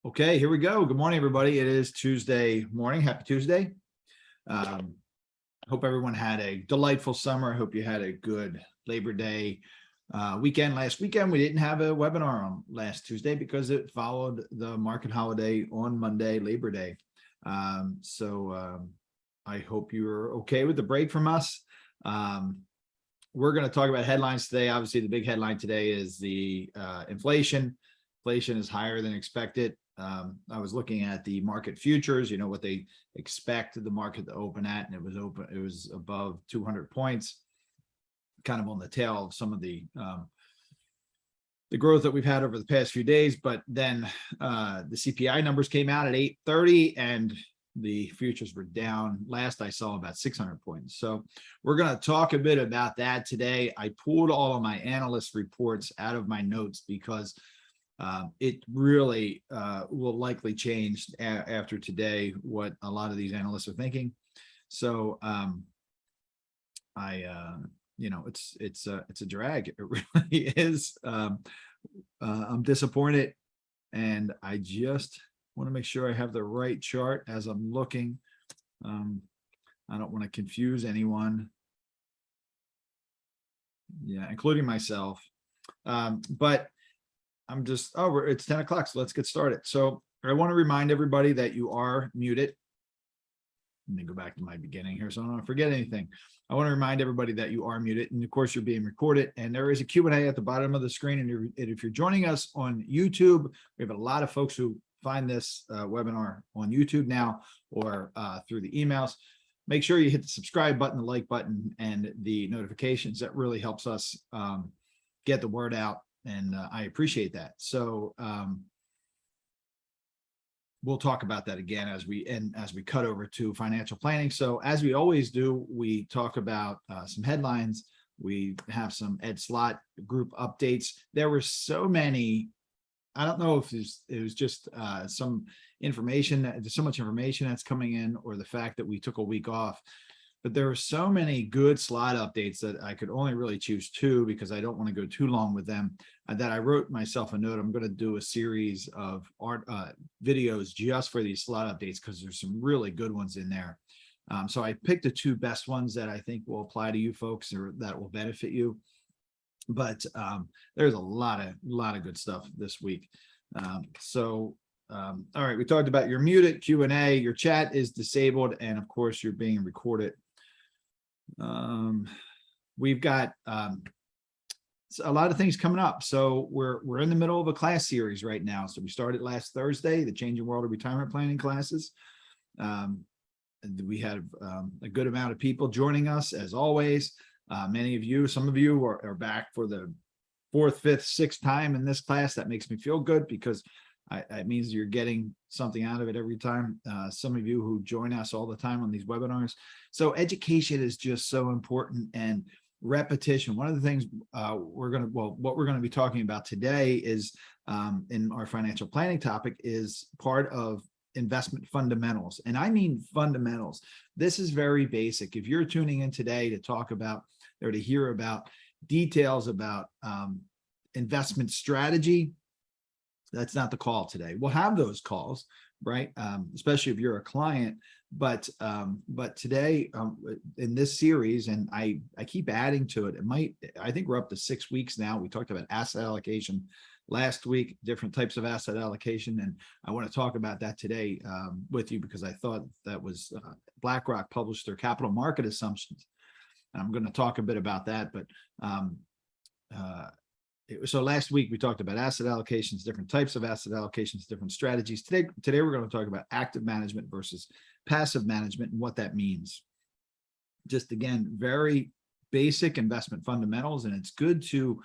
Okay, here we go. Good morning, everybody. It is Tuesday morning. Happy Tuesday. Hope everyone had a delightful summer. I hope you had a good Labor Day weekend. Last weekend, we didn't have a webinar on last Tuesday because it followed the market holiday on Monday, Labor Day. I hope you're okay with the break from us. We're going to talk about headlines today. Obviously, the big headline today is the inflation. Inflation is higher than expected. I was looking at the market futures, you know, what they expect the market to open at, and it was above 200 points, kind of on the tail of some of the growth that we've had over the past few days. But then the CPI numbers came out at 8:30 and the futures were down. Last I saw about 600 points. So we're going to talk a bit about that today. I pulled all of my analyst reports out of my notes because it really will likely change after today what a lot of these analysts are thinking. So you know, it's a drag. It really is. I'm disappointed, and I just want to make sure I have the right chart as I'm looking. I don't want to confuse anyone. Yeah, including myself. But I'm just, it's 10 o'clock, so let's get started. So I want to remind everybody that you are muted. Let me go back to my beginning here so I don't forget anything. I want to remind everybody that you are muted, and of course you're being recorded, and there is a Q&A at the bottom of the screen. And if you're joining us on YouTube, we have a lot of folks who find this webinar on YouTube now or through the emails. Make sure you hit the subscribe button, the like button, and the notifications. That really helps us get the word out. And I appreciate that. So we'll talk about that again as we cut over to financial planning. So as we always do, we talk about some headlines. We have some Ed Slott group updates. There were so many. I don't know if it was just some information, there's so much information that's coming in, or the fact that we took a week off. But there were so many good Slott updates that I could only really choose two because I don't want to go too long with them, that I wrote myself a note. I'm going to do a series of videos just for these Slott updates because there's some really good ones in there. So I picked the two best ones that I think will apply to you folks or that will benefit you. But there's a lot of good stuff this week. All right, we talked about your muted Q&A, your chat is disabled, and of course you're being recorded. We've got a lot of things coming up. So we're in the middle of a class series right now. So we started last Thursday, the Changing World of Retirement Planning classes. We had a good amount of people joining us as always. Many of you, some of you are back for the 4th, 5th, 6th time in this class. That makes me feel good because it means you're getting something out of it every time. Some of you who join us all the time on these webinars. So education is just so important, and repetition. One of the things what we're going to be talking about today is in our financial planning topic is part of investment fundamentals. And I mean fundamentals. This is very basic. If you're tuning in today to talk about or to hear about details about investment strategy, that's not the call today. We'll have those calls, right? Especially if you're a client. But today in this series, and I keep adding to it. I think we're up to 6 weeks now. We talked about asset allocation last week, different types of asset allocation, and I want to talk about that today with you because I thought that was BlackRock published their capital market assumptions. And I'm going to talk a bit about that, but so last week we talked about asset allocations, different types of asset allocations, different strategies. Today we're going to talk about active management versus passive management and what that means. Just again, very basic investment fundamentals, and it's good to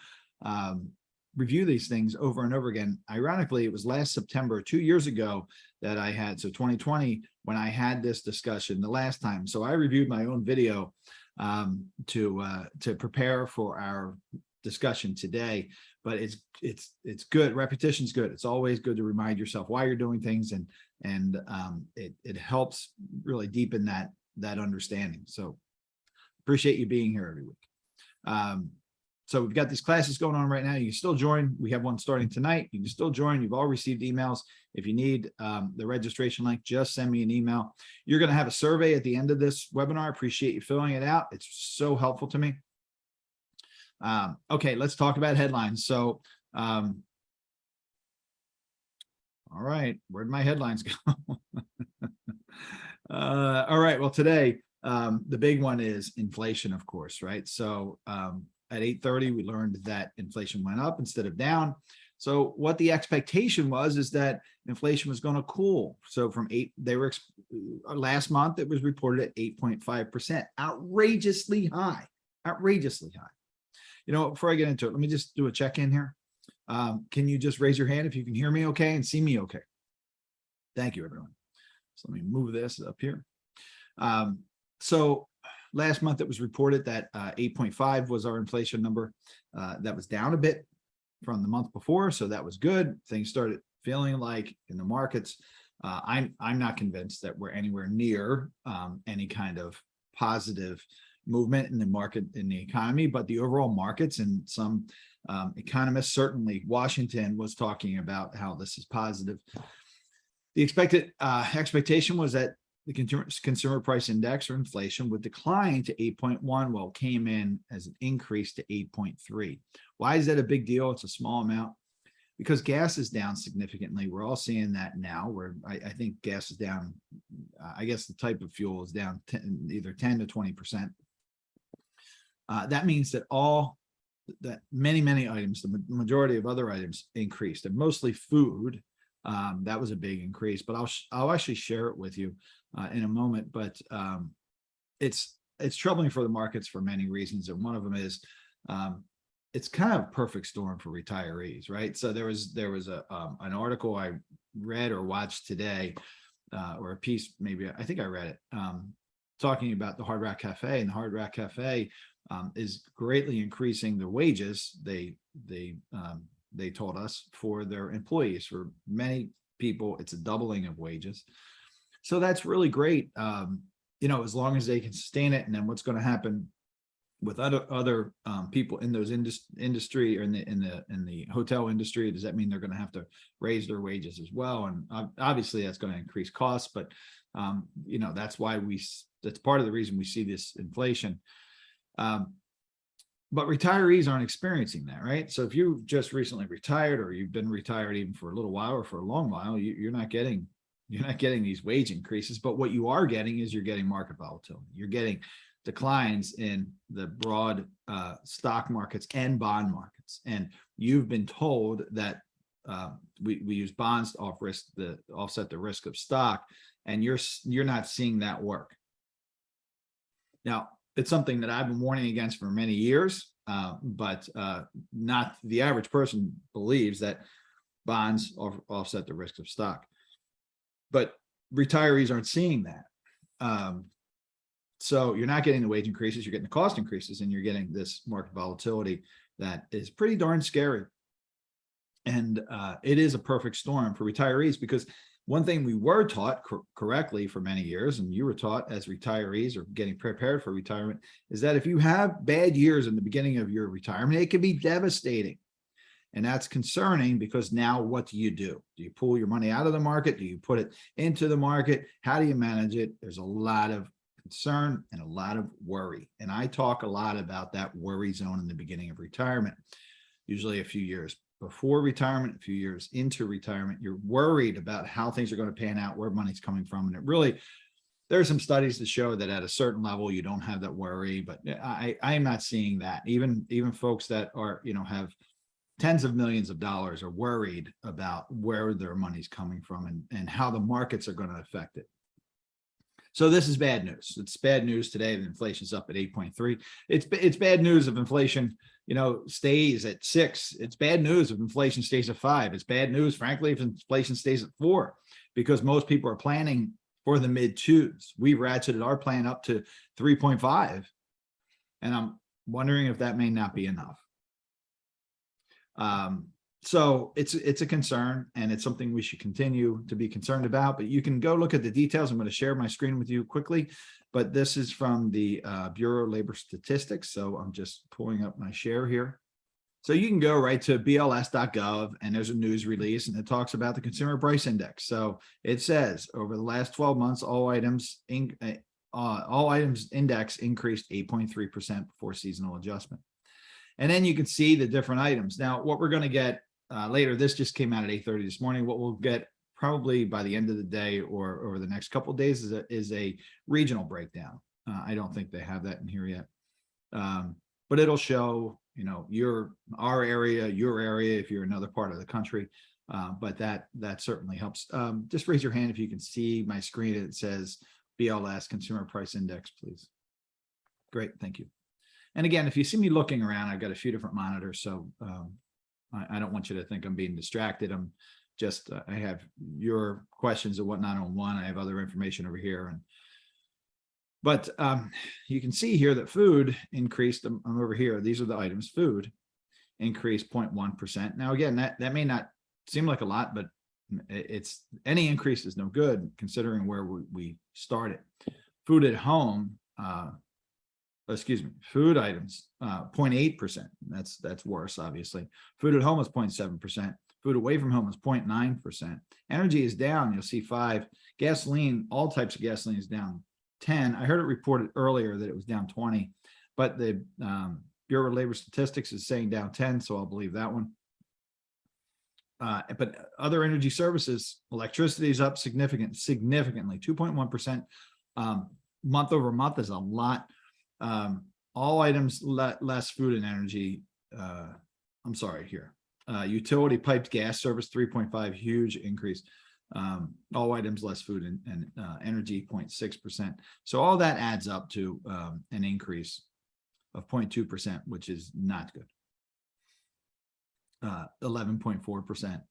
review these things over and over again. Ironically, it was last September, 2 years ago, that I had, so 2020, when I had this discussion the last time. So I reviewed my own video to prepare for our discussion today, but it's good. Repetition's good. It's always good to remind yourself why you're doing things, and it helps really deepen that understanding. So appreciate you being here every week. So we've got these classes going on right now. You can still join. We have one starting tonight. You can still join. You've all received emails. If you need the registration link, just send me an email. You're going to have a survey at the end of this webinar. I appreciate you filling it out. It's so helpful to me. Okay, let's talk about headlines. So, all right, where'd my headlines go? All right, well, today, the big one is inflation, of course, right? So at 8:30, we learned that inflation went up instead of down. So what the expectation was is that inflation was going to cool. So from last month, it was reported at 8.5%, outrageously high, outrageously high. You know, before I get into it, let me just do a check-in here. Can you just raise your hand if you can hear me okay and see me okay? Thank you, everyone. So let me move this up here. So last month it was reported that 8.5 was our inflation number. That was down a bit from the month before, so that was good. Things started feeling like in the markets. I'm not convinced that we're anywhere near any kind of positive movement in the market, in the economy, but the overall markets and some economists, certainly Washington, was talking about how this is positive. The expected expectation was that the consumer price index, or inflation, would decline to 8.1, while it came in as an increase to 8.3. Why is that a big deal? It's a small amount because gas is down significantly. We're all seeing that now, where I think gas is down. I guess the type of fuel is down either 10 to 20%. That means that many items, the majority of other items, increased, and mostly food. That was a big increase, but I'll actually share it with you in a moment. But it's troubling for the markets for many reasons, and one of them is it's kind of a perfect storm for retirees, right? So there was an article I read or watched today, or a piece, maybe I think I read it, talking about the Hard Rock Cafe, and the Hard Rock Cafe is greatly increasing the wages. They told us, for their employees. For many people, it's a doubling of wages. So that's really great, you know, as long as they can sustain it. And then what's going to happen with other people in those industry, or in the hotel industry? Does that mean they're going to have to raise their wages as well? And obviously that's going to increase costs, but you know, that's part of the reason we see this inflation. But retirees aren't experiencing that, right? So if you just recently retired, or you've been retired even for a little while or for a long while, you're not getting these wage increases. But what you are getting is you're getting market volatility. You're getting declines in the broad stock markets and bond markets. And you've been told that we use bonds to offset the risk of stock, and you're not seeing that work. Now, it's something that I've been warning against for many years, but not the average person believes that bonds offset the risk of stock. But retirees aren't seeing that. So you're not getting the wage increases, you're getting the cost increases, and you're getting this market volatility that is pretty darn scary. And it is a perfect storm for retirees, because one thing we were taught correctly for many years, and you were taught as retirees or getting prepared for retirement, is that if you have bad years in the beginning of your retirement, it can be devastating. And that's concerning, because now what do? Do you pull your money out of the market? Do you put it into the market? How do you manage it? There's a lot of concern and a lot of worry. And I talk a lot about that worry zone in the beginning of retirement, usually a few years before retirement, a few years into retirement. You're worried about how things are going to pan out, where money's coming from. And it really, there are some studies that show that at a certain level, you don't have that worry, but I am not seeing that. Even folks that are, you know, have tens of millions of dollars are worried about where their money's coming from and how the markets are going to affect it. So this is bad news. It's bad news today that inflation's up at 8.3. It's bad news if inflation, you know, stays at 6. It's bad news if inflation stays at 5. It's bad news, frankly, if inflation stays at 4, because most people are planning for the mid 2s. We ratcheted our plan up to 3.5, and I'm wondering if that may not be enough. So it's a concern, and it's something we should continue to be concerned about. But you can go look at the details. I'm going to share my screen with you quickly, but this is from the Bureau of Labor Statistics. So I'm just pulling up my share here. So you can go right to bls.gov and there's a news release and it talks about the consumer price index. So it says over the last 12 months, all items index increased 8.3% before seasonal adjustment. And then you can see the different items. Now, what we're going to get later, this just came out at 8:30 this morning. What we'll get probably by the end of the day or over the next couple of days is a regional breakdown. I don't think they have that in here yet. But it'll show, our area, your area, if you're another part of the country. But that certainly helps. Just raise your hand if you can see my screen. It says BLS Consumer Price Index, please. Great, thank you. And again, if you see me looking around, I've got a few different monitors, so I don't want you to think I'm being distracted. I'm just, I have your questions and whatnot on one. I have other information over here. But you can see here that food increased. I'm over here. These are the items. Food increased 0.1%. Now, again, that may not seem like a lot, but it's any increase is no good considering where we started. Food at home, food items, 0.8%. That's worse, obviously. Food at home is 0.7%. Food away from home is 0.9%. Energy is down. You'll see 5. Gasoline, all types of gasoline is down 10. I heard it reported earlier that it was down 20, but the Bureau of Labor Statistics is saying down 10, so I'll believe that one. But other energy services, electricity is up significantly, 2.1%. Month over month is a lot. All items less food and energy. I'm sorry here. Utility piped gas service 3.5, huge increase. All items less food and energy 0.6%. So all that adds up to an increase of 0.2%, which is not good. 11.4%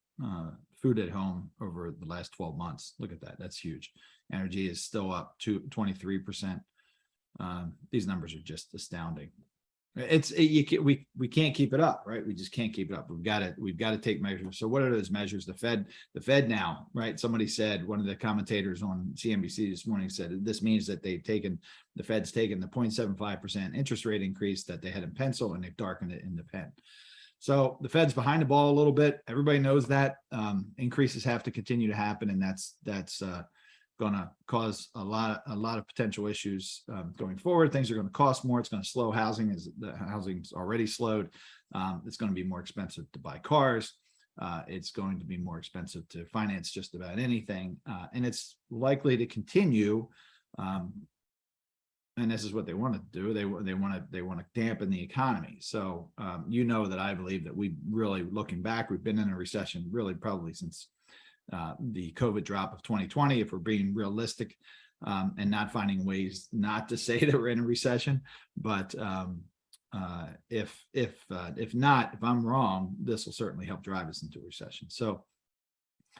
food at home over the last 12 months. Look at that. That's huge. Energy is still up to 23%. These numbers are just astounding. We can't keep it up, right? We just can't keep it up. We've got to take measures. So what are those measures? The Fed now, right? Somebody said, one of the commentators on CNBC this morning said this means that the Fed's taken the 0.75% interest rate increase that they had in pencil and they've darkened it in the pen. So the Fed's behind the ball a little bit. Everybody knows that increases have to continue to happen, and that's going to cause a lot of potential issues going forward. Things are going to cost more. It's going to slow housing, as the housing's already slowed. It's going to be more expensive to buy cars. It's going to be more expensive to finance just about anything, and it's likely to continue. And this is what they want to do. They want to dampen the economy. So that I believe that we really, looking back, we've been in a recession really probably since the COVID drop of 2020, if we're being realistic, and not finding ways not to say that we're in a recession. But if I'm wrong, this will certainly help drive us into a recession. So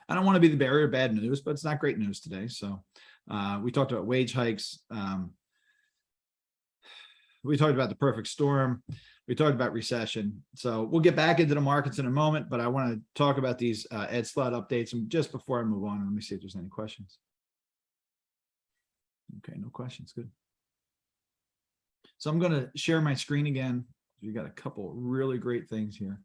I don't want to be the bearer of bad news, but it's not great news today. So we talked about wage hikes. We talked about the perfect storm. We talked about recession. So we'll get back into the markets in a moment, but I want to talk about these Ed Slott updates. And just before I move on, let me see if there's any questions. Okay, no questions. Good. So I'm going to share my screen again. You got a couple really great things here.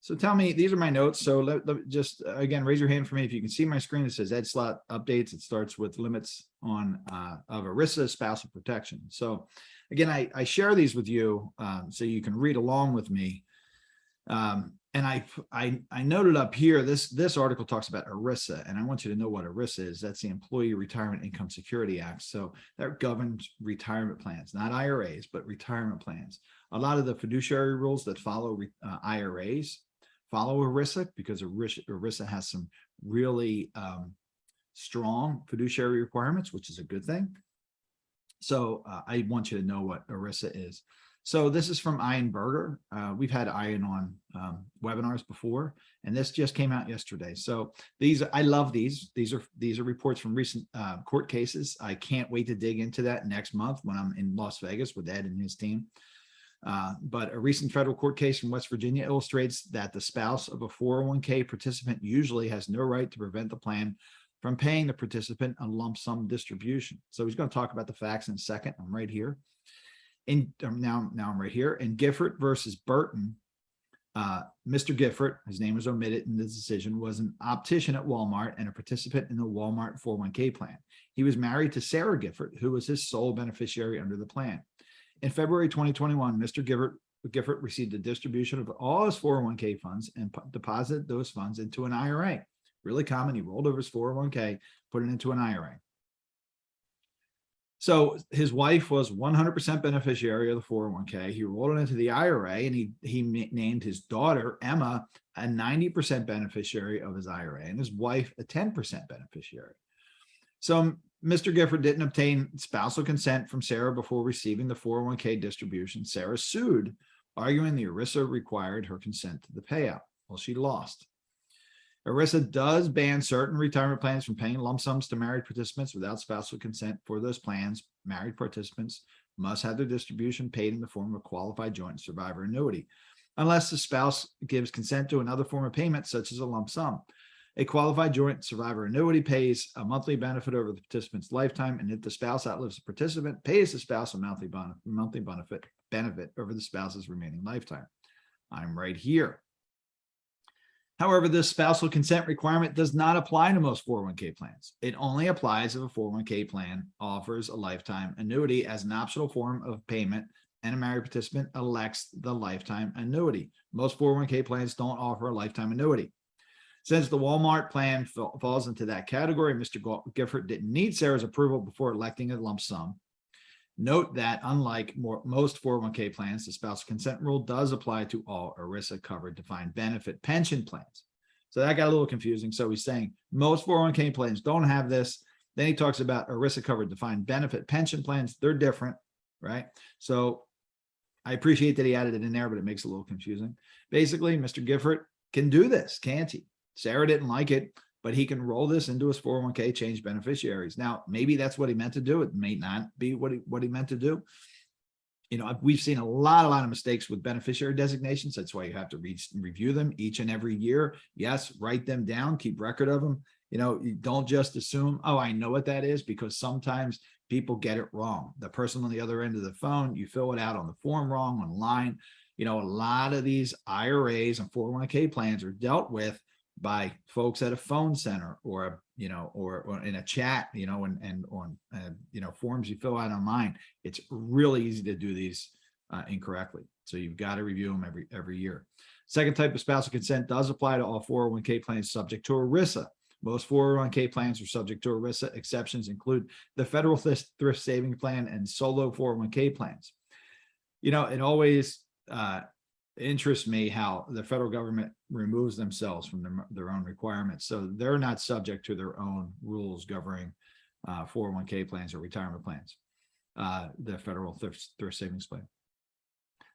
So tell me, these are my notes. So just again, raise your hand for me if you can see my screen. It says Ed Slott updates. It starts with limits on of ERISA spousal protection. So again, I share these with you so you can read along with me. And I noted up here, this article talks about ERISA, and I want you to know what ERISA is. That's the Employee Retirement Income Security Act. So that governs retirement plans, not IRAs, but retirement plans. A lot of the fiduciary rules that follow IRAs follow ERISA, because ERISA has some really strong fiduciary requirements, which is a good thing. So I want you to know what ERISA is. So this is from Ian Berger. We've had Ian on webinars before, and this just came out yesterday. So I love these. These are reports from recent court cases. I can't wait to dig into that next month when I'm in Las Vegas with Ed and his team. But a recent federal court case from West Virginia illustrates that the spouse of a 401k participant usually has no right to prevent the plan from paying the participant a lump sum distribution. So he's going to talk about the facts in a second. I'm right here. Now I'm right here. In Gifford versus Burton, Mr. Gifford, his name was omitted in the decision, was an optician at Walmart and a participant in the Walmart 401k plan. He was married to Sarah Gifford, who was his sole beneficiary under the plan. In February 2021, Mr. Gifford received a distribution of all his 401k funds and deposited those funds into an IRA. Really common. He rolled over his 401k, put it into an IRA. So his wife was 100% beneficiary of the 401k. He rolled it into the IRA, and he named his daughter, Emma, a 90% beneficiary of his IRA, and his wife a 10% beneficiary. So Mr. Gifford didn't obtain spousal consent from Sarah before receiving the 401k distribution. Sarah sued, arguing the ERISA required her consent to the payout. Well, she lost. ERISA does ban certain retirement plans from paying lump sums to married participants without spousal consent. For those plans, married participants must have their distribution paid in the form of a qualified joint survivor annuity, unless the spouse gives consent to another form of payment, such as a lump sum. A qualified joint survivor annuity pays a monthly benefit over the participant's lifetime, and if the spouse outlives the participant, pays the spouse a monthly benefit over the spouse's remaining lifetime. I'm right here. However, this spousal consent requirement does not apply to most 401k plans. It only applies if a 401k plan offers a lifetime annuity as an optional form of payment and a married participant elects the lifetime annuity. Most 401k plans don't offer a lifetime annuity. Since the Walmart plan falls into that category, Mr. Gifford didn't need Sarah's approval before electing a lump sum. Note that unlike most 401k plans, the spousal consent rule does apply to all ERISA-covered defined benefit pension plans. So that got a little confusing. So he's saying most 401k plans don't have this. Then he talks about ERISA-covered defined benefit pension plans. They're different, right? So I appreciate that he added it in there, but it makes it a little confusing. Basically, Mr. Gifford can do this, can't he? Sarah didn't like it, but he can roll this into his 401k, change beneficiaries. Now, maybe that's what he meant to do. It may not be what he meant to do. You know, we've seen a lot of mistakes with beneficiary designations. That's why you have to review them each and every year. Yes, write them down, keep record of them. You know, you don't just assume, oh, I know what that is, because sometimes people get it wrong. The person on the other end of the phone, you fill it out on the form wrong online. You know, a lot of these IRAs and 401k plans are dealt with by folks at a phone center or or in a chat, and on forms you fill out online. It's really easy to do these incorrectly. So you've got to review them every year. Second type of spousal consent does apply to all 401k plans subject to ERISA. Most 401k plans are subject to ERISA. Exceptions include the Federal Thrift Savings Plan and solo 401k plans. You know, it always interests me how the federal government removes themselves from their own requirements. So they're not subject to their own rules governing 401k plans or retirement plans, the Federal Thrift Savings Plan.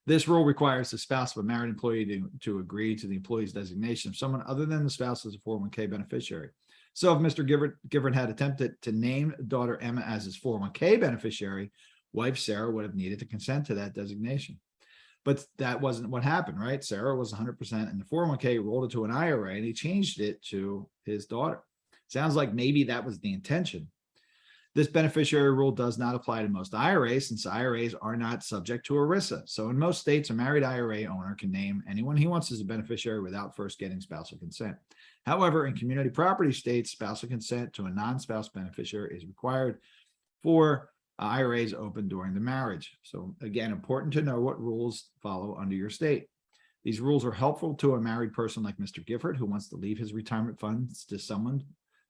This rule requires the spouse of a married employee to agree to the employee's designation of someone other than the spouse as a 401k beneficiary. So if Mr. Gifford had attempted to name daughter Emma as his 401k beneficiary, wife Sarah would have needed to consent to that designation. But that wasn't what happened, right? Sarah was 100% in the 401k, rolled it to an IRA, and he changed it to his daughter. Sounds like maybe that was the intention. This beneficiary rule does not apply to most IRAs, since IRAs are not subject to ERISA. So in most states, a married IRA owner can name anyone he wants as a beneficiary without first getting spousal consent. However, in community property states, spousal consent to a non-spouse beneficiary is required for IRAs open during the marriage. So again, important to know what rules follow under your state. These rules are helpful to a married person like Mr. Gifford, who wants to leave his retirement funds to someone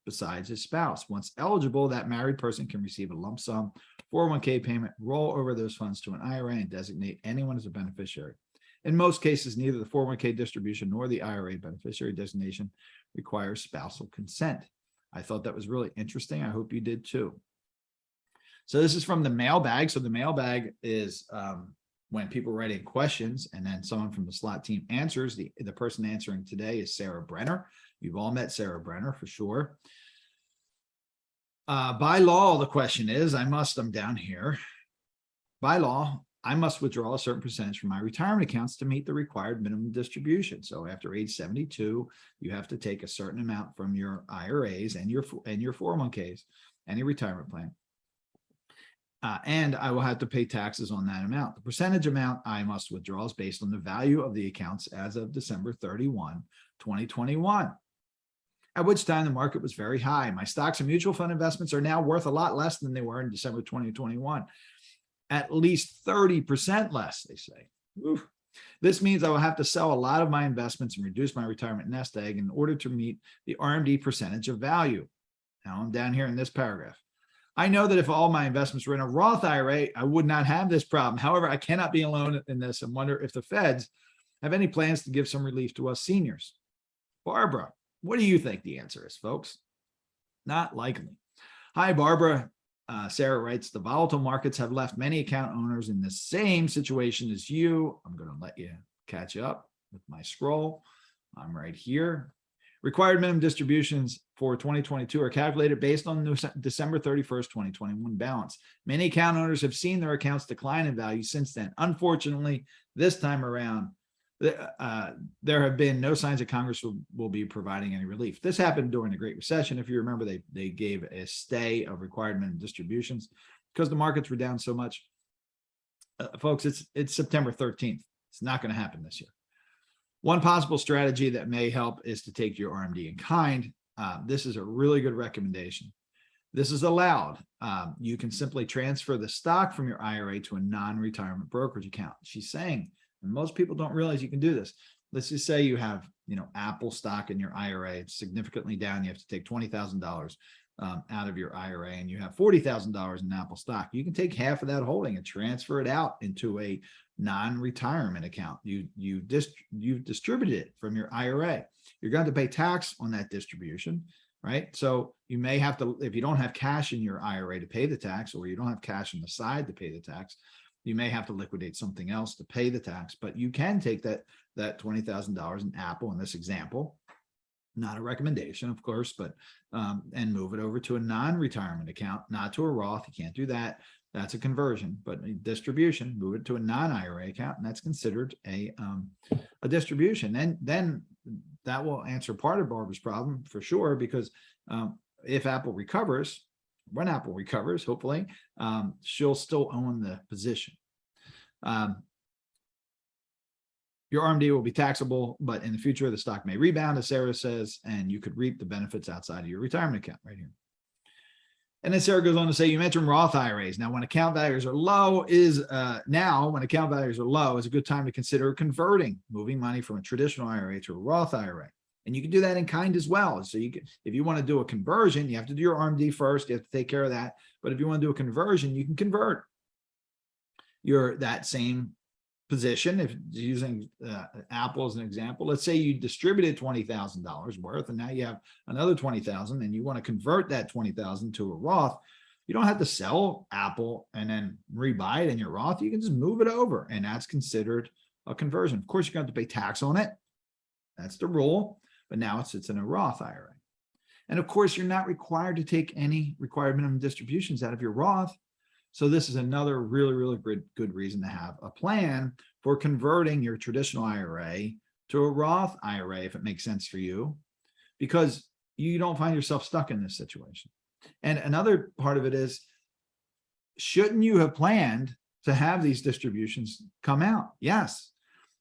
besides his spouse. Once eligible, that married person can receive a lump sum 401k payment, roll over those funds to an IRA, and designate anyone as a beneficiary. In most cases, neither the 401k distribution nor the IRA beneficiary designation requires spousal consent. I thought that was really interesting. I hope you did too. So this is from the mailbag. So the mailbag is when people write in questions and then someone from the Slott team answers. The person answering today is Sarah Brenner. You've all met Sarah Brenner for sure. By law, the question is, I'm down here. By law, I must withdraw a certain percentage from my retirement accounts to meet the required minimum distribution. So after age 72, you have to take a certain amount from your IRAs and your 401ks, any retirement plan. and I will have to pay taxes on that amount. The percentage amount I must withdraw is based on the value of the accounts as of December 31, 2021, at which time the market was very high. My stocks and mutual fund investments are now worth a lot less than they were in December 2021, at least 30% less, they say. Oof. This means I will have to sell a lot of my investments and reduce my retirement nest egg in order to meet the RMD percentage of value. Now I'm down here in this paragraph. I know that if all my investments were in a Roth IRA, I would not have this problem. However, I cannot be alone in this and wonder if the feds have any plans to give some relief to us seniors. Barbara, what do you think the answer is, folks? Not likely. Hi, Barbara. Sarah writes, the volatile markets have left many account owners in the same situation as you. I'm going to let you catch up with my scroll. I'm right here. Required minimum distributions for 2022 are calculated based on December 31st, 2021 balance. Many account owners have seen their accounts decline in value since then. Unfortunately, this time around, there have been no signs that Congress will be providing any relief. This happened during the Great Recession. If you remember, they gave a stay of required minimum distributions because the markets were down so much. Folks, it's September 13th. It's not going to happen this year. One possible strategy that may help is to take your RMD in kind. This is a really good recommendation. This is allowed. You can simply transfer the stock from your IRA to a non-retirement brokerage account. She's saying, and most people don't realize you can do this. Let's just say you have, Apple stock in your IRA. It's significantly down. You have to take $20,000 out of your IRA, and you have $40,000 in Apple stock. You can take half of that holding and transfer it out into a non-retirement account. You've distributed it from your IRA. You're going to pay tax on that distribution, right? So you may have to, if you don't have cash in your IRA to pay the tax, or you don't have cash on the side to pay the tax, you may have to liquidate something else to pay the tax. But you can take that $20,000 in Apple in this example, not a recommendation, of course, but and move it over to a non-retirement account, not to a Roth. You can't do that. That's a conversion, but a distribution, move it to a non-IRA account, and that's considered a distribution. And then that will answer part of Barbara's problem for sure, because if Apple recovers, when Apple recovers, hopefully, she'll still own the position. Your RMD will be taxable, but in the future, the stock may rebound, as Sarah says, and you could reap the benefits outside of your retirement account right here. And then Sarah goes on to say, you mentioned Roth IRAs. Now, when account values are low, is a good time to consider converting, moving money from a traditional IRA to a Roth IRA. And you can do that in kind as well. So you can, if you want to do a conversion, you have to do your RMD first. You have to take care of that. But if you want to do a conversion, you can convert that same position. If using Apple as an example, let's say you distributed $20,000 worth, and now you have another $20,000, and you want to convert that $20,000 to a Roth. You don't have to sell Apple and then rebuy it in your Roth. You can just move it over, and that's considered a conversion. Of course, you're going to have to pay tax on it. That's the rule. But now it sits in a Roth IRA. And of course, you're not required to take any required minimum distributions out of your Roth. So this is another really, really good reason to have a plan for converting your traditional IRA to a Roth IRA, if it makes sense for you, because you don't find yourself stuck in this situation. And another part of it is, shouldn't you have planned to have these distributions come out? Yes.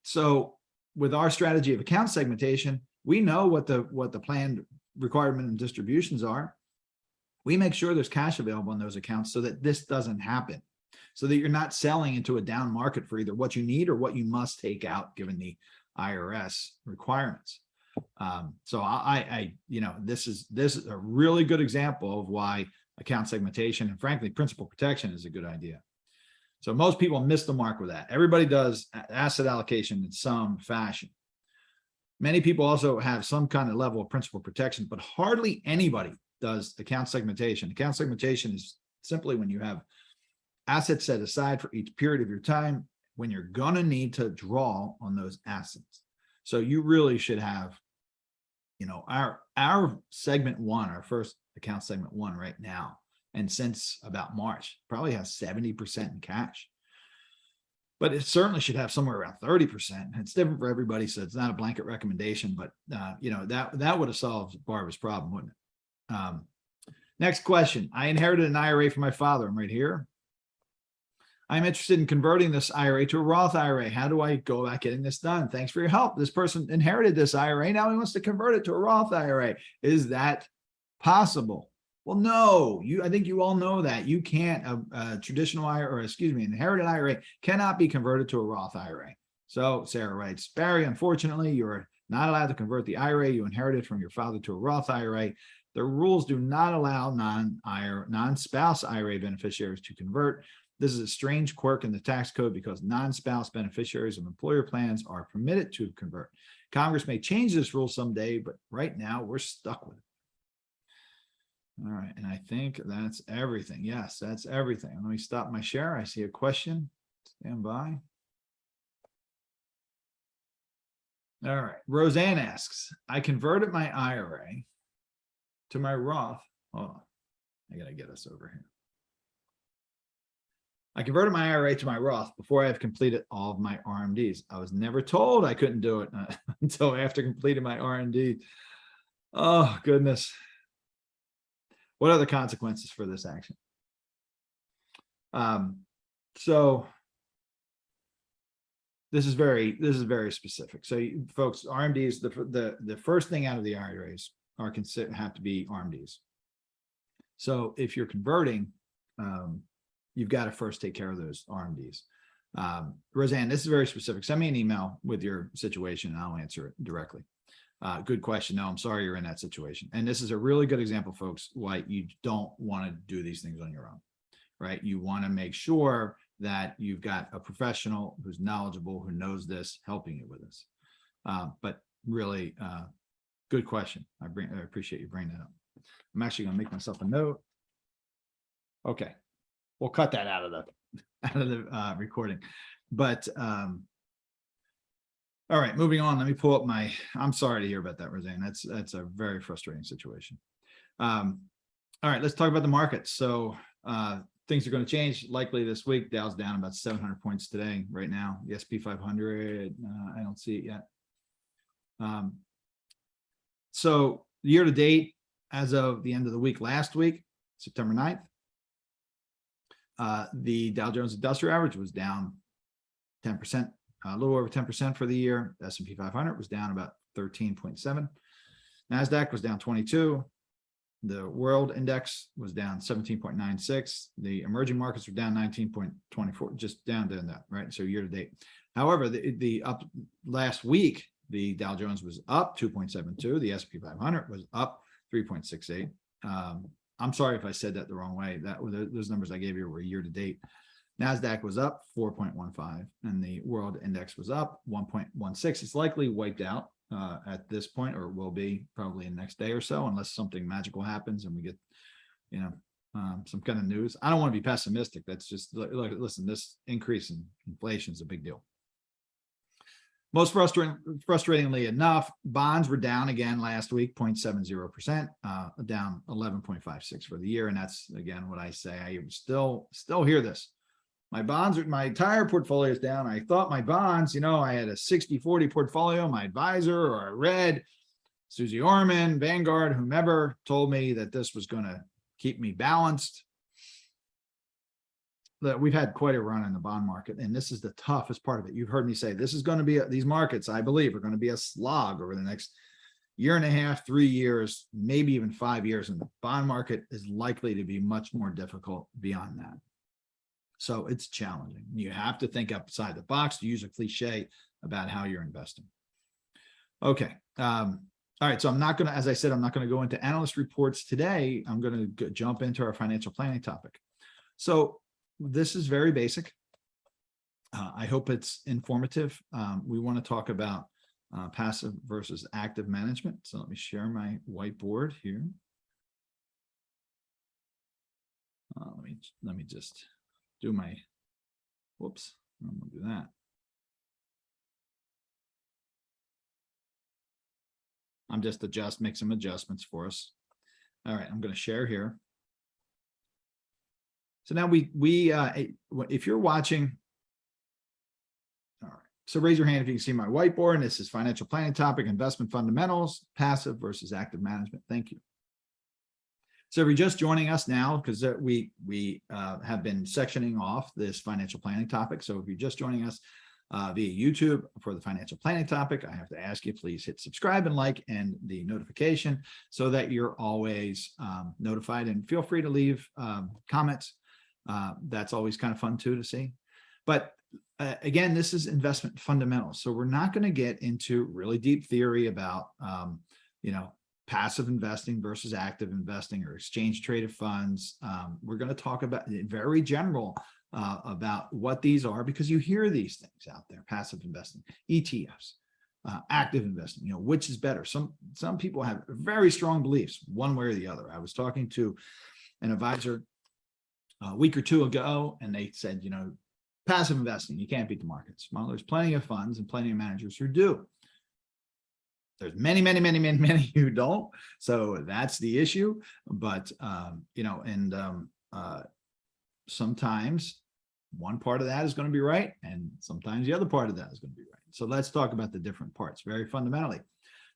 So with our strategy of account segmentation, we know what the planned required minimum distributions are. We make sure there's cash available in those accounts so that this doesn't happen, so that you're not selling into a down market for either what you need or what you must take out given the IRS requirements. So this is a really good example of why account segmentation and frankly principal protection is a good idea. So most people miss the mark with that. Everybody does asset allocation in some fashion. Many people also have some kind of level of principal protection, but hardly anybody does account segmentation. Account segmentation is simply when you have assets set aside for each period of your time when you're going to need to draw on those assets. So you really should have, our segment one, our first account segment one right now, and since about March, probably has 70% in cash. But it certainly should have somewhere around 30%. It's different for everybody, so it's not a blanket recommendation, but that would have solved Barbara's problem, wouldn't it? Next question. I inherited an IRA from my father. I'm right here. I'm interested in converting this IRA to a Roth IRA. How do I go about getting this done? Thanks for your help. This person inherited this IRA. Now he wants to convert it to a Roth IRA. Is that possible? Well, no, I think you all know that you can't, a traditional IRA, or excuse me, inherited IRA cannot be converted to a Roth IRA. So Sarah writes, Barry, unfortunately, you're not allowed to convert the IRA you inherited from your father to a Roth IRA. The rules do not allow non-spouse IRA beneficiaries to convert. This is a strange quirk in the tax code because non-spouse beneficiaries of employer plans are permitted to convert. Congress may change this rule someday, but right now we're stuck with it. All right, and I think that's everything. Yes, that's everything. Let me stop my share. I see a question. Stand by. All right, Roseanne asks, I converted my IRA to my Roth. Hold on, I gotta get us over here. I converted my IRA to my Roth before I have completed all of my RMDs. I was never told I couldn't do it until after completing my RMD. Oh, goodness. What are the consequences for this action? So this is very specific. So folks, RMDs, the first thing out of the IRAs are have to be RMDs. So if you're converting, you've got to first take care of those RMDs. Roseanne, this is very specific. Send me an email with your situation and I'll answer it directly. Good question. No, I'm sorry you're in that situation. And this is a really good example, folks, why you don't want to do these things on your own, right? You want to make sure that you've got a professional who's knowledgeable, who knows this, helping you with this. But really, good question. I appreciate you bringing that up. I'm actually going to make myself a note. Okay. We'll cut that out of the recording, but all right, moving on. Let me pull up I'm sorry to hear about that, Roseanne. That's a very frustrating situation. All right, let's talk about the markets. So things are going to change likely this week. Dow's down about 700 points today. Right now, the SP 500, I don't see it yet. So year to date, as of the end of the week last week, September 9th, the Dow Jones Industrial Average was down 10%, a little over 10% for the year. The S&P 500 was down about 13.7. NASDAQ was down 22. The world index was down 17.96. The emerging markets were down 19.24, just down to that, right? So year to date. However, the up last week, the Dow Jones was up 2.72. The S&P 500 was up 3.68. I'm sorry if I said that the wrong way. Those numbers I gave you were year to date. NASDAQ was up 4.15 and the world index was up 1.16. It's likely wiped out at this point, or will be probably in the next day or so, unless something magical happens and we get, some kind of news. I don't want to be pessimistic. That's just, look, listen, this increase in inflation is a big deal. Most frustratingly enough, bonds were down again last week, 0.70%, down 11.56 for the year. And that's, again, what I say. I still hear this. My entire portfolio is down. I thought my bonds, I had a 60-40 portfolio. My advisor, or I read Susie Orman, Vanguard, whomever told me that this was going to keep me balanced. That we've had quite a run in the bond market, and this is the toughest part of it. You've heard me say this is going to be these markets, I believe, are going to be a slog over the next year and a half, 3 years, maybe even 5 years, and the bond market is likely to be much more difficult beyond that. So it's challenging. You have to think outside the box, to use a cliche about how you're investing. Okay. All right. So I'm not going to, as I said, I'm not going to go into analyst reports today. I'm going to jump into our financial planning topic. So this is very basic. I hope it's informative. We want to talk about passive versus active management. So let me share my whiteboard here. Let me just do my, whoops, I'm going to do that. I'm just make some adjustments for us. All right, I'm going to share here. So now if you're watching, all right, so raise your hand if you can see my whiteboard. And this is financial planning topic, investment fundamentals, passive versus active management. Thank you. So if you're just joining us now, because we have been sectioning off this financial planning topic. So if you're just joining us via YouTube for the financial planning topic, I have to ask you, please hit subscribe and like and the notification so that you're always notified, and feel free to leave comments. That's always kind of fun too to see. But again, this is investment fundamentals. So we're not going to get into really deep theory about, passive investing versus active investing or exchange traded funds. We're going to talk about very general about what these are, because you hear these things out there: passive investing, ETFs, active investing, which is better. Some people have very strong beliefs one way or the other. I was talking to an advisor a week or two ago, and they said, passive investing, you can't beat the markets. Well, there's plenty of funds and plenty of managers who do. There's many who don't. So that's the issue. But, sometimes one part of that is going to be right, and sometimes the other part of that is going to be right. So let's talk about the different parts very fundamentally.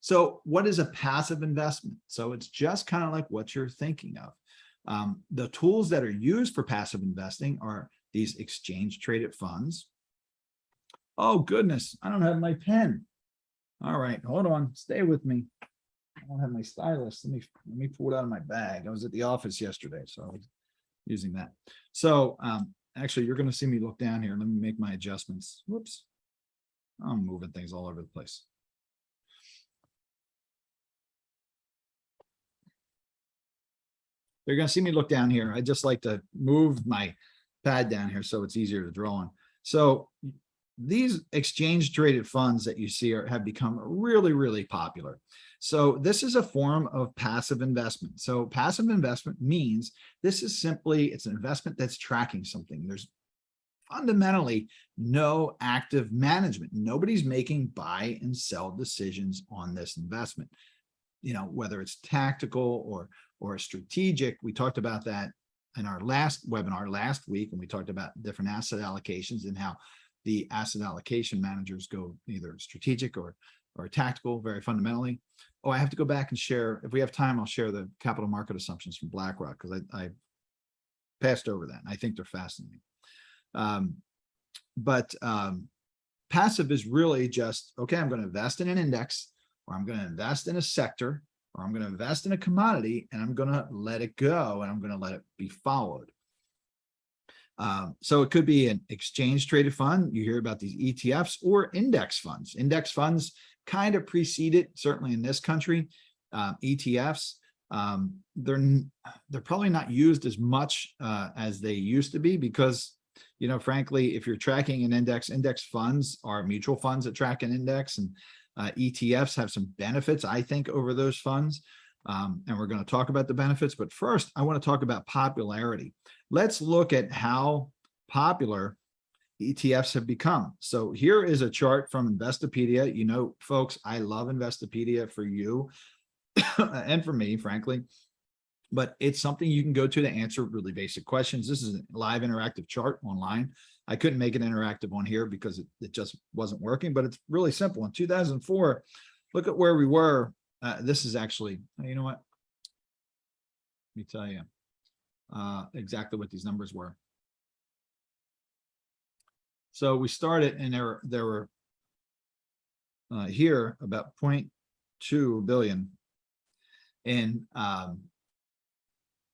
So what is a passive investment? So it's just kind of like what you're thinking of. The tools that are used for passive investing are these exchange traded funds. Oh, goodness, I don't have my pen. All right, hold on, stay with me. I don't have my stylus. Let me pull it out of my bag. I was at the office yesterday, so I was using that. So actually, you're going to see me look down here. Let me make my adjustments. Whoops. I'm moving things all over the place. You're going to see me look down here. I just like to move my pad down here so it's easier to draw on. So these exchange traded funds that you see have become really popular. So this is a form of passive investment. So passive investment means this is simply, it's an investment that's tracking something. There's fundamentally no active management. Nobody's making buy and sell decisions on this investment. Whether it's tactical or strategic. We talked about that in our last webinar last week, and we talked about different asset allocations and how the asset allocation managers go either strategic or tactical, very fundamentally. Oh, I have to go back and share, if we have time, I'll share the capital market assumptions from BlackRock, because I passed over that. I think they're fascinating. Passive is really just, okay, I'm going to invest in an index, or I'm going to invest in a sector, or I'm going to invest in a commodity, and I'm going to let it go, and I'm going to let it be followed. So it could be an exchange traded fund. You hear about these ETFs or index funds. Index funds kind of preceded, certainly in this country, ETFs. They're probably not used as much as they used to be, because, frankly, if you're tracking an index funds are mutual funds that track an index, and ETFs have some benefits, I think, over those funds. And we're going to talk about the benefits. But first, I want to talk about popularity. Let's look at how popular ETFs have become. So here is a chart from Investopedia. Folks, I love Investopedia for you and for me, frankly. But it's something you can go to answer really basic questions. This is a live interactive chart online. I couldn't make an interactive one here because it just wasn't working, but it's really simple. In 2004, look at where we were. This is actually, you know what? Let me tell you exactly what these numbers were. So we started, and there were here about 0.2 billion in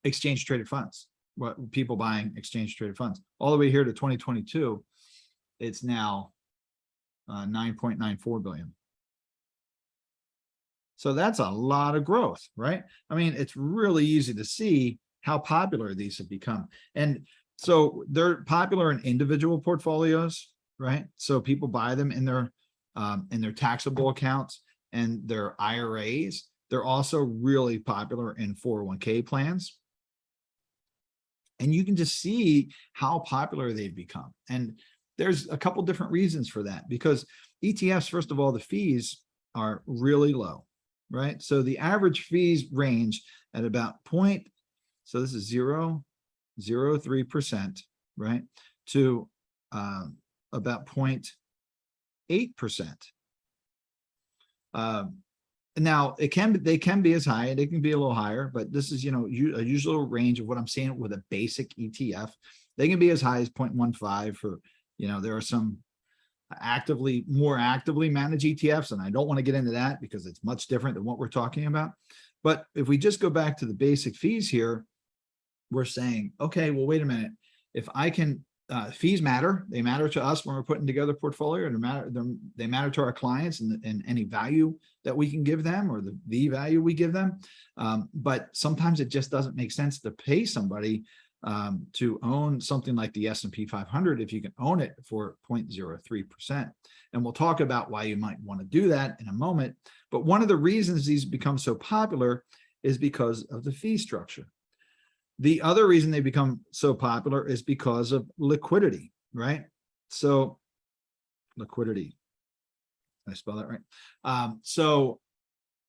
exchange traded funds. What people buying exchange traded funds, all the way here to 2022, it's now 9.94 billion. So that's a lot of growth, right? I mean, it's really easy to see how popular these have become. And so they're popular in individual portfolios, right? So people buy them in their taxable accounts and their IRAs. They're also really popular in 401k plans. And you can just see how popular they've become. And there's a couple different reasons for that, because ETFs, first of all, the fees are really low, right? So the average fees range at about so this is 0.03%, right, to about 0.8%. Now they can be as high, they can be a little higher, but this is, a usual range of what I'm seeing with a basic ETF. They can be as high as 0.15 for, there are some more actively managed ETFs, and I don't want to get into that because it's much different than what we're talking about. But if we just go back to the basic fees here, we're saying, okay, well, wait a minute. If I can, fees matter. They matter to us when we're putting together a portfolio, and they matter to our clients and any value that we can give them, or the value we give them. But sometimes it just doesn't make sense to pay somebody to own something like the S&P 500 if you can own it for 0.03%. And we'll talk about why you might want to do that in a moment. But one of the reasons these become so popular is because of the fee structure. The other reason they become so popular is because of liquidity, right? So liquidity, did I spell that right? So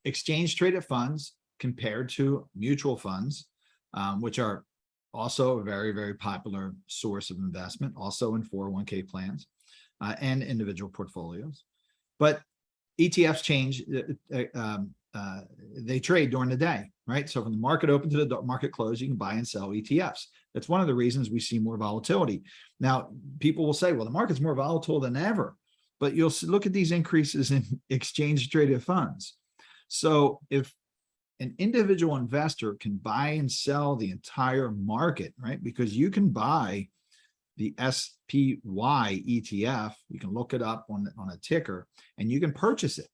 exchange traded funds compared to mutual funds, which are also a very, very popular source of investment, also in 401k plans and individual portfolios. But ETFs change, they trade during the day, right? So from the market open to the market close, you can buy and sell ETFs. That's one of the reasons we see more volatility. Now, people will say, well, the market's more volatile than ever, but you'll look at these increases in exchange traded funds. So if an individual investor can buy and sell the entire market, right? Because you can buy the SPY ETF, you can look it up on a ticker, and you can purchase it.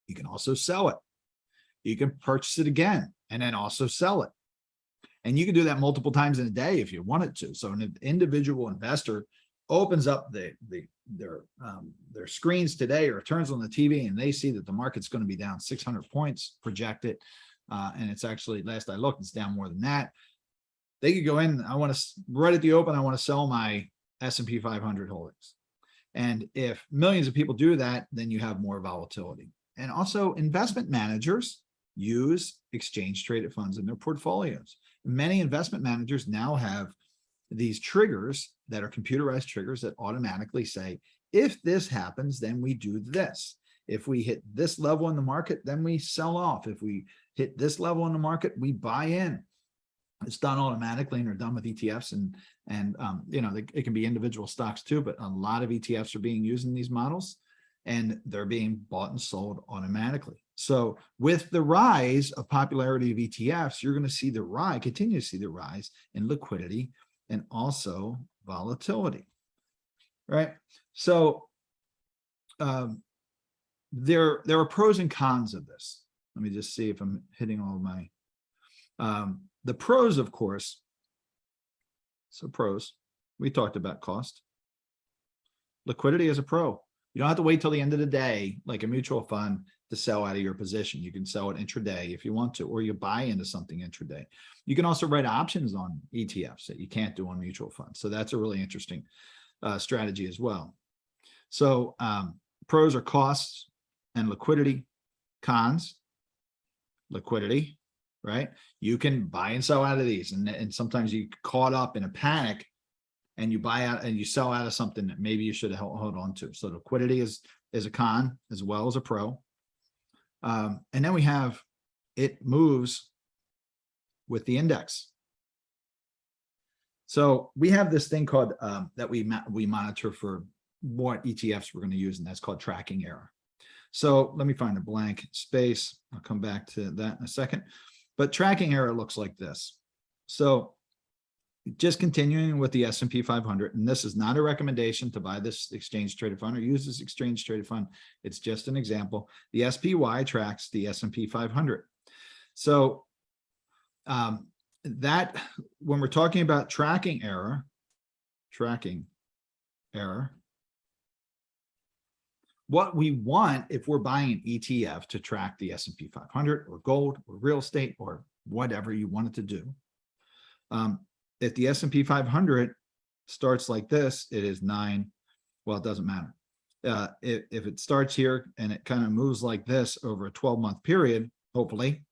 You can also sell it. You can purchase it again and then also sell it. And you can do that multiple times in a day if you wanted to. So an individual investor opens up their screens today, or turns on the TV, and they see that the market's going to be down 600 points projected. And it's actually, last I looked, it's down more than that. They could go in, I want to, right at the open, I want to sell my S&P 500 holdings. And if millions of people do that, then you have more volatility. And also investment managers use exchange traded funds in their portfolios. Many investment managers now have these triggers that are computerized triggers that automatically say, if this happens, then we do this. If we hit this level in the market, then we sell off. If we hit this level in the market, we buy in. It's done automatically, and they're done with ETFs, and it can be individual stocks too, but a lot of ETFs are being used in these models, and they're being bought and sold automatically. So with the rise of popularity of ETFs, you're going to continue to see the rise in liquidity and also volatility, right? So there are pros and cons of this. Let me just see if I'm hitting all of my, the pros, of course. So pros, we talked about cost. Liquidity is a pro. You don't have to wait till the end of the day, like a mutual fund, to sell out of your position. You can sell it intraday if you want to, or you buy into something intraday. You can also write options on ETFs that you can't do on mutual funds. So that's a really interesting strategy as well. So pros are costs and liquidity. Cons, liquidity, right? You can buy and sell out of these, and sometimes you get caught up in a panic and you buy out and you sell out of something that maybe you should have hold on to. So liquidity is a con as well as a pro. And then we have, it moves with the index. So we have this thing called that we monitor for what ETFs we're going to use, and that's called tracking error. So let me find a blank space. I'll come back to that in a second. But tracking error looks like this. So just continuing with the S&P 500, and this is not a recommendation to buy this exchange traded fund or use this exchange traded fund. It's just an example. The SPY tracks the S&P 500. So that, when we're talking about tracking error, what we want, if we're buying an ETF to track the S&P 500 or gold or real estate or whatever you want it to do, if the S&P 500 starts like this, it is 9. Well, it doesn't matter. If it starts here and it kind of moves like this over a 12-month period, hopefully,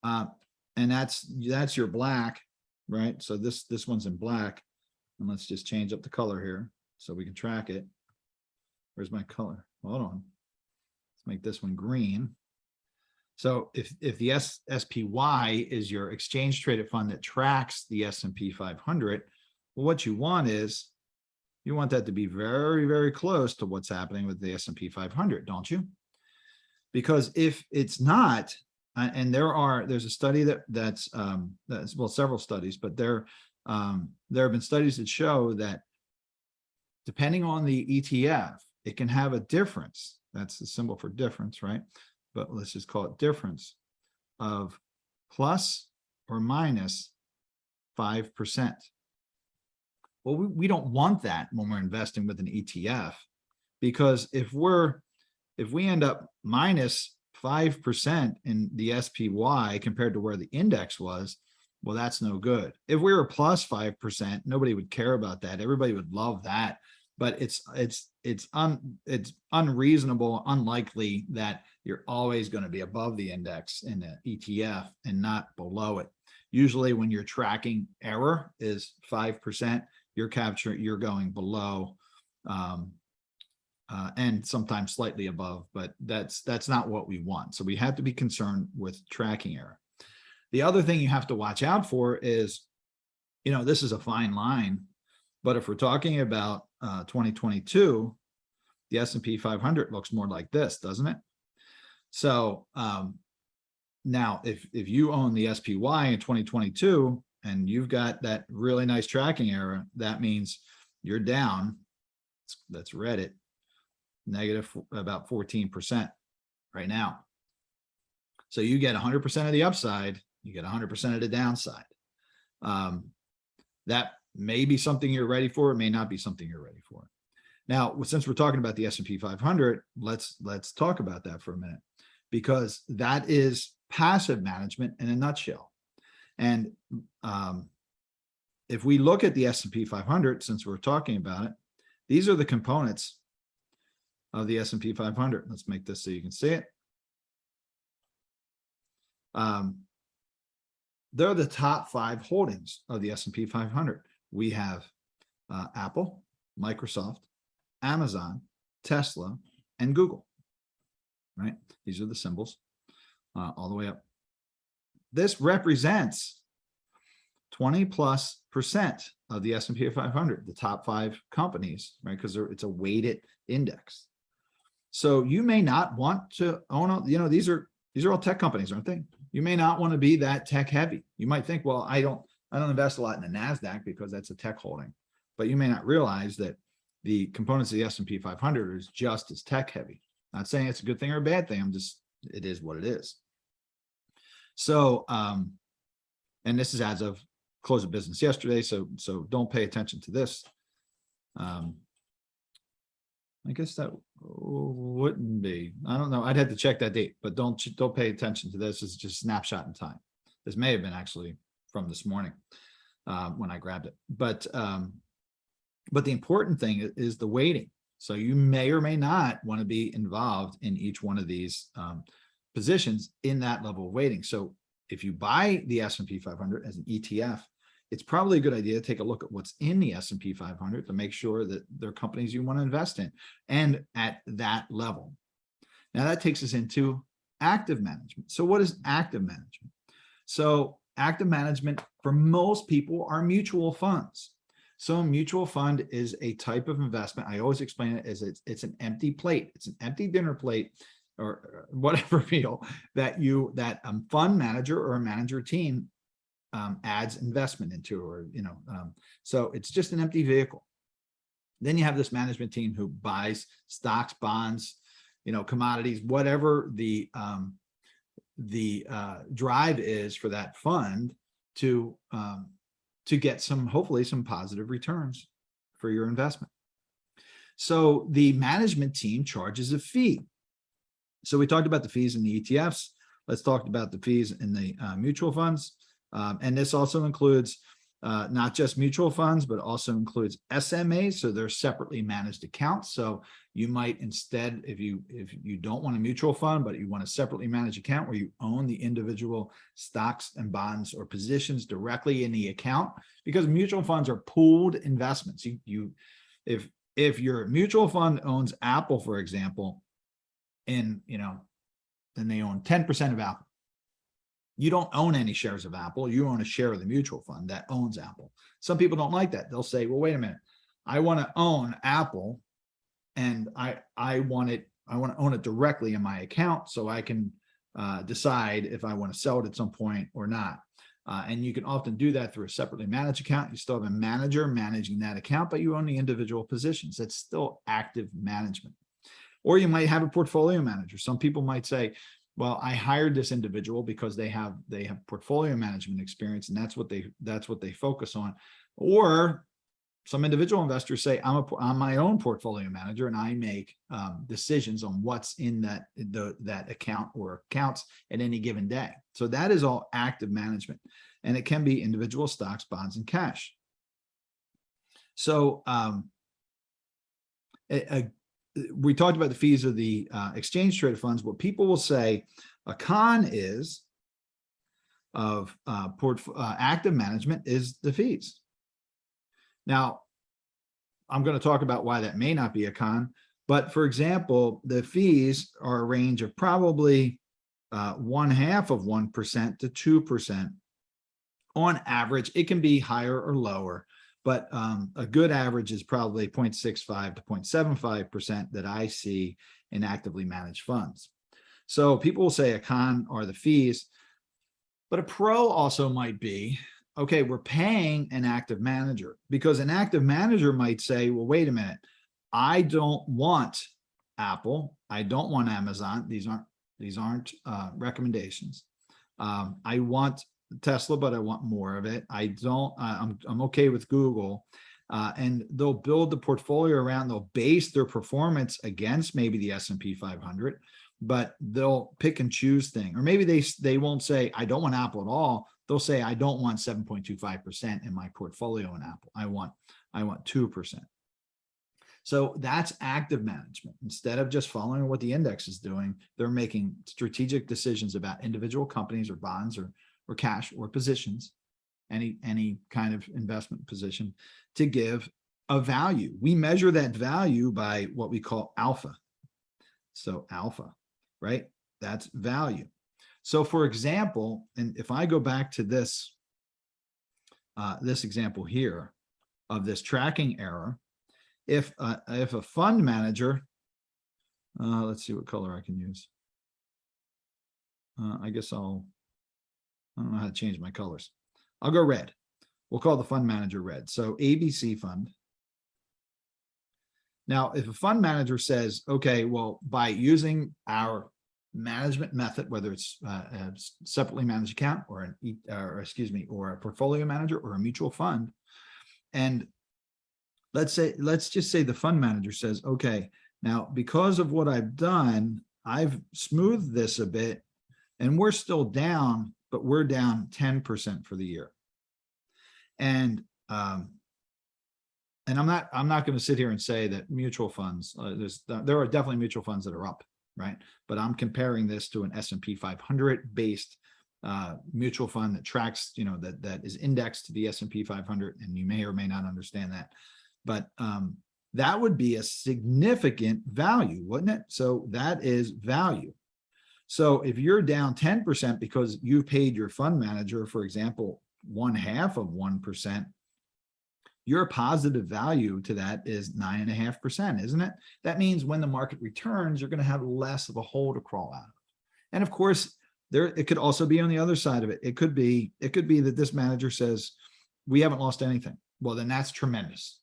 and that's your black, right? So this one's in black, and let's just change up the color here so we can track it. Where's my color? Hold on. Let's make this one green. So if the SPY is your exchange traded fund that tracks the S&P 500, well, what you want is you want that to be very, very close to what's happening with the S&P 500, don't you? Because if it's not, and there's a study that's well, several studies, but there have been studies that show that depending on the ETF, it can have a difference. That's the symbol for difference, right? But let's just call it difference of plus or minus 5%. Well, we don't want that when we're investing with an ETF, because if we end up minus 5% in the SPY compared to where the index was, well, that's no good. If we were plus 5%, nobody would care about that. Everybody would love that. But it's unreasonable, unlikely that you're always going to be above the index in the ETF and not below it. Usually when your tracking error is 5%, you're going below and sometimes slightly above, but that's not what we want. So we have to be concerned with tracking error. The other thing you have to watch out for is, this is a fine line, but if we're talking about 2022, the S&P 500 looks more like this, doesn't it? So now if you own the SPY in 2022 and you've got that really nice tracking error, that means you're down. Let's read it. Negative about 14% right now. So you get 100% of the upside, you get 100% of the downside. That may be something you're ready for, it may not be something you're ready for. Now, since we're talking about the S&P 500, let's talk about that for a minute, because that is passive management in a nutshell. And if we look at the S&P 500, since we're talking about it, these are the components of the S&P 500. Let's make this so you can see it. They're the top 5 holdings of the S&P 500. We have Apple, Microsoft, Amazon, Tesla, and Google, right? These are the symbols all the way up. This represents 20+% of the S&P 500, the top 5 companies, right? Because it's a weighted index. So you may not want to own, these are all tech companies, aren't they? You may not want to be that tech heavy. You might think, well, I don't invest a lot in the NASDAQ because that's a tech holding, but you may not realize that the components of the S&P 500 is just as tech heavy. Not saying it's a good thing or a bad thing. It is what it is. So, and this is as of close of business yesterday. So don't pay attention to this. I guess that wouldn't be, I don't know. I'd have to check that date, but don't pay attention to this. It's just a snapshot in time. This may have been actually from this morning when I grabbed it. But the important thing is the weighting. So you may or may not want to be involved in each one of these positions in that level of weighting. So if you buy the S&P 500 as an ETF, it's probably a good idea to take a look at what's in the S&P 500 to make sure that they're companies you want to invest in and at that level. Now that takes us into active management. So what is active management? So active management for most people are mutual funds. So a mutual fund is a type of investment. I always explain it as it's an empty plate. It's an empty dinner plate or whatever meal that a fund manager or a manager team adds investment into, or so it's just an empty vehicle. Then you have this management team who buys stocks, bonds, commodities, whatever the drive is for that fund to get hopefully some positive returns for your investment. So the management team charges a fee. So we talked about the fees in the ETFs. Let's talk about the fees in the mutual funds. And this also includes not just mutual funds, but also includes SMAs. So they're separately managed accounts. So you might instead, if you don't want a mutual fund, but you want a separately managed account where you own the individual stocks and bonds or positions directly in the account, because mutual funds are pooled investments. If your mutual fund owns Apple, for example, in, then they own 10% of Apple. You don't own any shares of Apple. You own a share of the mutual fund that owns Apple. Some people don't like that. They'll say, well, wait a minute. I want to own Apple, and I want to own it directly in my account so I can decide if I want to sell it at some point or not. And you can often do that through a separately managed account. You still have a manager managing that account, but you own the individual positions. That's still active management. Or you might have a portfolio manager. Some people might say, well, I hired this individual because they have portfolio management experience, and that's what they focus on. Or some individual investors say, I'm my own portfolio manager, and I make decisions on what's in that account or accounts at any given day. So that is all active management, and it can be individual stocks, bonds, and cash. So we talked about the fees of the exchange traded funds. What people will say a con is of active management is the fees. Now, I'm going to talk about why that may not be a con, but for example, the fees are a range of probably 0.5% to 2%. On average, it can be higher or lower, but a good average is probably 0.65 to 0.75% that I see in actively managed funds. So people will say a con are the fees, but a pro also might be, okay, we're paying an active manager, because an active manager might say, well, wait a minute, I don't want Apple, I don't want Amazon. These aren't recommendations. I want Tesla, but I want more of it. I'm okay with Google. And they'll build the portfolio around, they'll base their performance against maybe the S&P 500, but they'll pick and choose things. Or maybe they won't say, I don't want Apple at all. They'll say, I don't want 7.25% in my portfolio in Apple. I want 2%. So that's active management. Instead of just following what the index is doing, they're making strategic decisions about individual companies or bonds or cash or positions, any kind of investment position, to give a value. We measure that value by what we call alpha. So alpha, right? That's value. So for example, and if I go back to this, this example here of this tracking error, if a fund manager, let's see what color I can use. I guess I don't know how to change my colors. I'll go red. We'll call the fund manager red. So ABC fund. Now, if a fund manager says, okay, well, by using our management method, whether it's a separately managed account or a portfolio manager or a mutual fund, and let's just say the fund manager says, okay, now because of what I've done, I've smoothed this a bit, and we're still down, but we're down 10% for the year. And I'm not going to sit here and say that mutual funds, there are definitely mutual funds that are up, right? But I'm comparing this to an S&P 500 based mutual fund that tracks, that is indexed to the S&P 500, and you may or may not understand that. But that would be a significant value, wouldn't it? So that is value. So if you're down 10% because you paid your fund manager, for example, 0.5%, your positive value to that is 9.5%, isn't it? That means when the market returns, you're going to have less of a hole to crawl out of. And of course, it could also be on the other side of it. It could be that this manager says, we haven't lost anything. Well, then that's tremendous,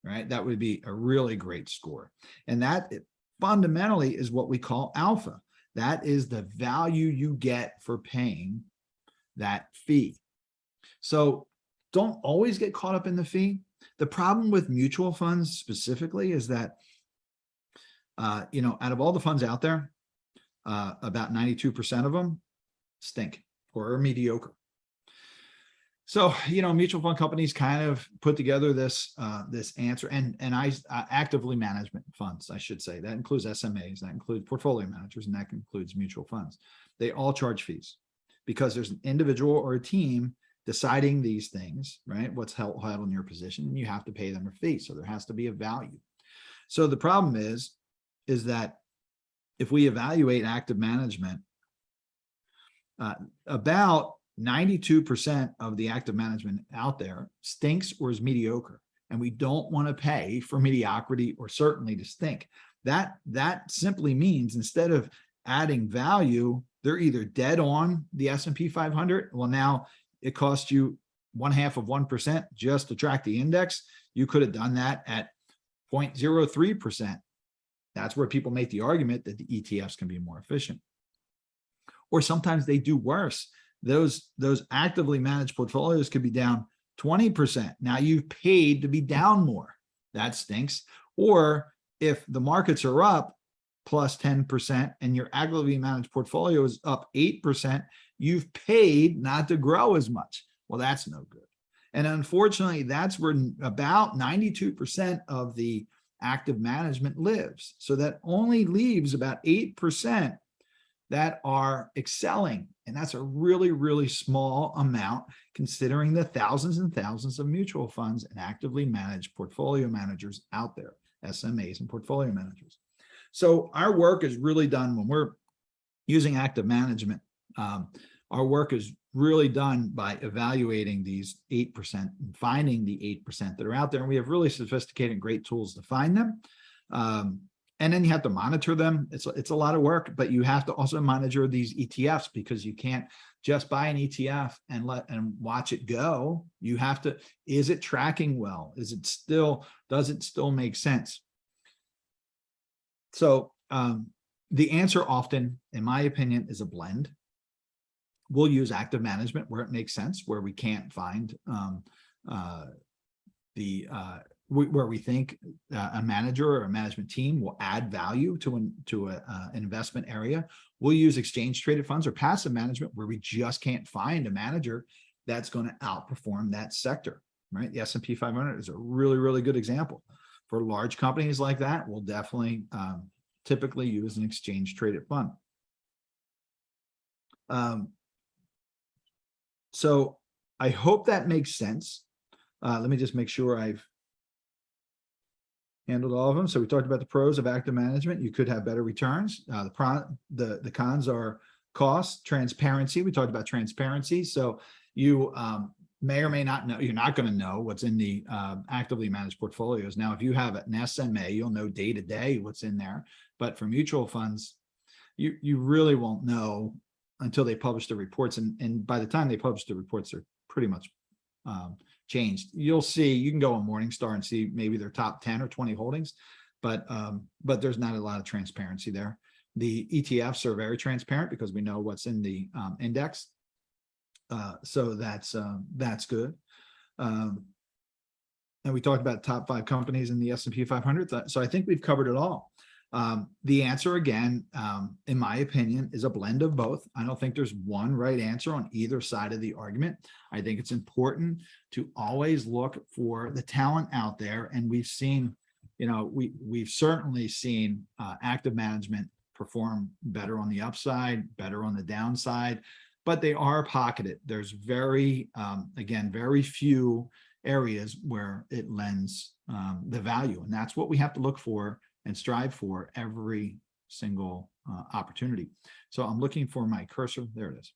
right? That would be a really great score. And that fundamentally is what we call alpha. That is the value you get for paying that fee. So don't always get caught up in the fee. The problem with mutual funds specifically is that, out of all the funds out there, about 92% of them stink or are mediocre. So, mutual fund companies kind of put together this answer, and I actively management funds, I should say. That includes SMAs, that includes portfolio managers, and that includes mutual funds. They all charge fees because there's an individual or a team deciding these things, right? What's held in your position, and you have to pay them a fee. So there has to be a value. So the problem is that if we evaluate active management, about 92% of the active management out there stinks or is mediocre. And we don't want to pay for mediocrity or certainly to stink. That simply means instead of adding value, they're either dead on the S&P 500. Well, now it costs you 0.5% just to track the index. You could have done that at 0.03%. That's where people make the argument that the ETFs can be more efficient. Or sometimes they do worse. Those actively managed portfolios could be down 20%. Now you've paid to be down more. That stinks. Or if the markets are up plus 10% and your actively managed portfolio is up 8%, you've paid not to grow as much. Well, that's no good. And unfortunately, that's where about 92% of the active management lives. So that only leaves about 8% that are excelling. And that's a really, really small amount considering the thousands and thousands of mutual funds and actively managed portfolio managers out there, SMAs and portfolio managers. So our work is really done when we're using active management. Our work is really done by evaluating these 8% and finding the 8% that are out there. And we have really sophisticated and great tools to find them. And then you have to monitor them. It's a lot of work, but you have to also monitor these ETFs because you can't just buy an ETF and watch it go. You have to, is it tracking well? Does it still make sense? So the answer often, in my opinion, is a blend. We'll use active management where it makes sense, where we can't find where we think a manager or a management team will add value to an investment area. We'll use exchange traded funds or passive management where we just can't find a manager that's going to outperform that sector, right? The S&P 500 is a really, really good example. For large companies like that, we'll definitely typically use an exchange traded fund. So I hope that makes sense. Let me just make sure I've handled all of them. So we talked about the pros of active management. You could have better returns. The cons are cost, transparency. We talked about transparency. So you may or may not know, you're not going to know what's in the actively managed portfolios. Now, if you have an SMA, you'll know day to day what's in there. But for mutual funds, you really won't know until they publish the reports. And by the time they publish the reports, they're pretty much changed. You'll see, you can go on Morningstar and see maybe their top 10 or 20 holdings, but there's not a lot of transparency there. The ETFs are very transparent because we know what's in the index. So that's good. And we talked about top 5 companies in the S&P 500. So I think we've covered it all. The answer, again, in my opinion, is a blend of both. I don't think there's one right answer on either side of the argument. I think it's important to always look for the talent out there. And we've seen, we've certainly seen active management perform better on the upside, better on the downside, but they are pocketed. There's very few areas where it lends the value. And that's what we have to look for and strive for every single opportunity. So I'm looking for my cursor. There it is.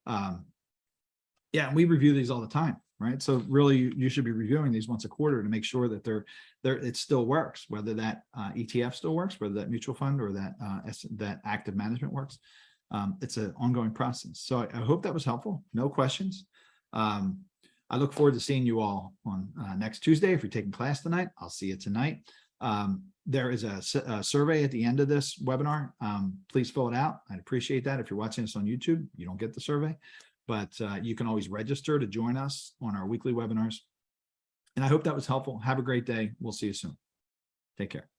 Yeah, and we review these all the time, right? So really, you should be reviewing these once a quarter to make sure that it still works, whether that ETF still works, whether that mutual fund or that active management works. It's an ongoing process. So I hope that was helpful. No questions. I look forward to seeing you all on next Tuesday. If you're taking class tonight, I'll see you tonight. There is a survey at the end of this webinar. Please fill it out. I'd appreciate that. If you're watching this on YouTube, you don't get the survey, but you can always register to join us on our weekly webinars. And I hope that was helpful. Have a great day. We'll see you soon. Take care.